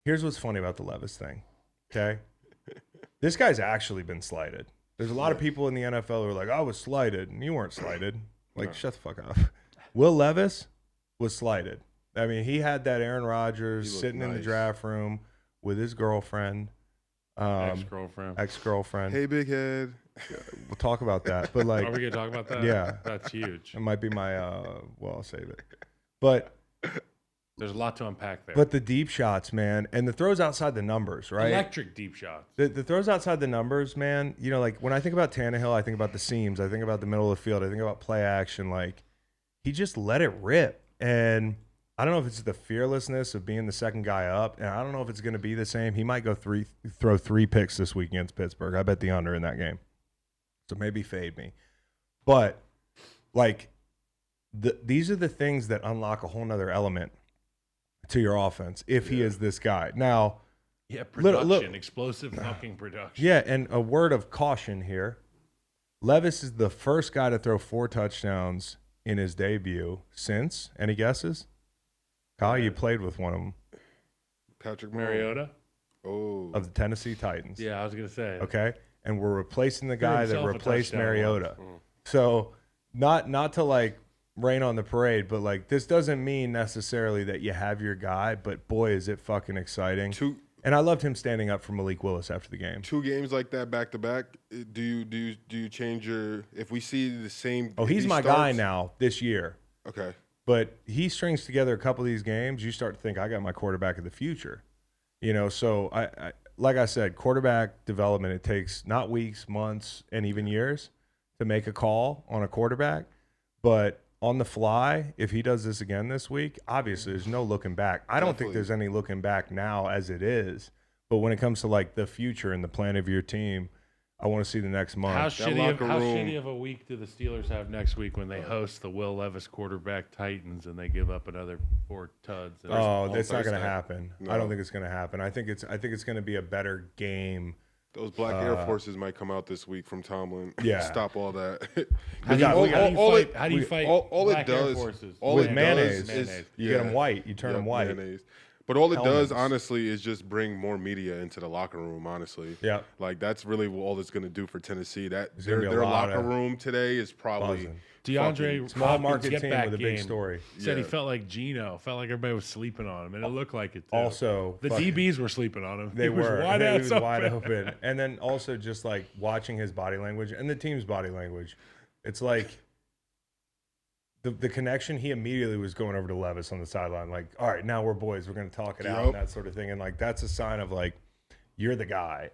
Here's what's funny about the Levis thing. Okay, this guy's actually been slighted. There's a lot of people in the NFL who are like, I was slighted, and you weren't slighted. Like, shut the fuck up. Will Levis was slighted. I mean, he had that Aaron Rodgers sitting in the draft room with his girlfriend. Ex-girlfriend. Hey, big head. We'll talk about that. But like, are we going to talk about that? Yeah. That's huge. It might be my, well, I'll save it. But there's a lot to unpack there. But the deep shots, man, and the throws outside the numbers, right? Electric deep shots. The throws outside the numbers, man, you know, like when I think about Tannehill, I think about the seams. I think about the middle of the field. I think about play action. Like, he just let it rip. And I don't know if it's the fearlessness of being the second guy up, and I don't know if it's going to be the same. He might throw 3 picks this week against Pittsburgh. I bet the under in that game. So maybe fade me. But, like, these are the things that unlock a whole nother element to your offense if he is this guy. Now, production, explosive fucking production. Yeah, and a word of caution here. Levis is the first guy to throw 4 touchdowns in his debut since. Any guesses? Kyle, you played with one of them. Patrick Mariota? Of the Tennessee Titans. Yeah, I was going to say. Okay, and we're replacing the guy that replaced Mariota. So not to like rain on the parade, but like this doesn't mean necessarily that you have your guy, but boy, is it fucking exciting. And I loved him standing up for Malik Willis after the game. 2 games like that back to back. Do you change your if we see the same? Oh, he's my guy now this year. Okay, but he strings together a couple of these games. You start to think I got my quarterback of the future. You know, so I like I said, quarterback development. It takes not weeks, months, and even years to make a call on a quarterback, but on the fly, if he does this again this week, obviously there's no looking back. I don't think there's any looking back now as it is. But when it comes to like the future and the plan of your team, I want to see the next month. How shitty of a week do the Steelers have next week when they host the Will Levis quarterback Titans and they give up another 4 tuds? That's not going to happen. No. I don't think it's going to happen. I think it's going to be a better game. Those black Air Forces might come out this week from Tomlin. Yeah. Stop all that. How do you fight black Air Forces? With mayonnaise. You get them white. You turn them white. Mayonnaise. But all it does, honestly, is just bring more media into the locker room, honestly. Yeah. Like, that's really all it's going to do for Tennessee. That their locker room today is probably DeAndre small market team with a game. big story. Said he felt like Geno. Felt like everybody was sleeping on him, and it looked like it too. Also, the DBs were sleeping on him. They were. He was wide open. And then also just like watching his body language and the team's body language. It's like the connection. He immediately was going over to Levis on the sideline, like, all right, now we're boys. We're going to talk it out and that sort of thing. And like that's a sign of like you're the guy.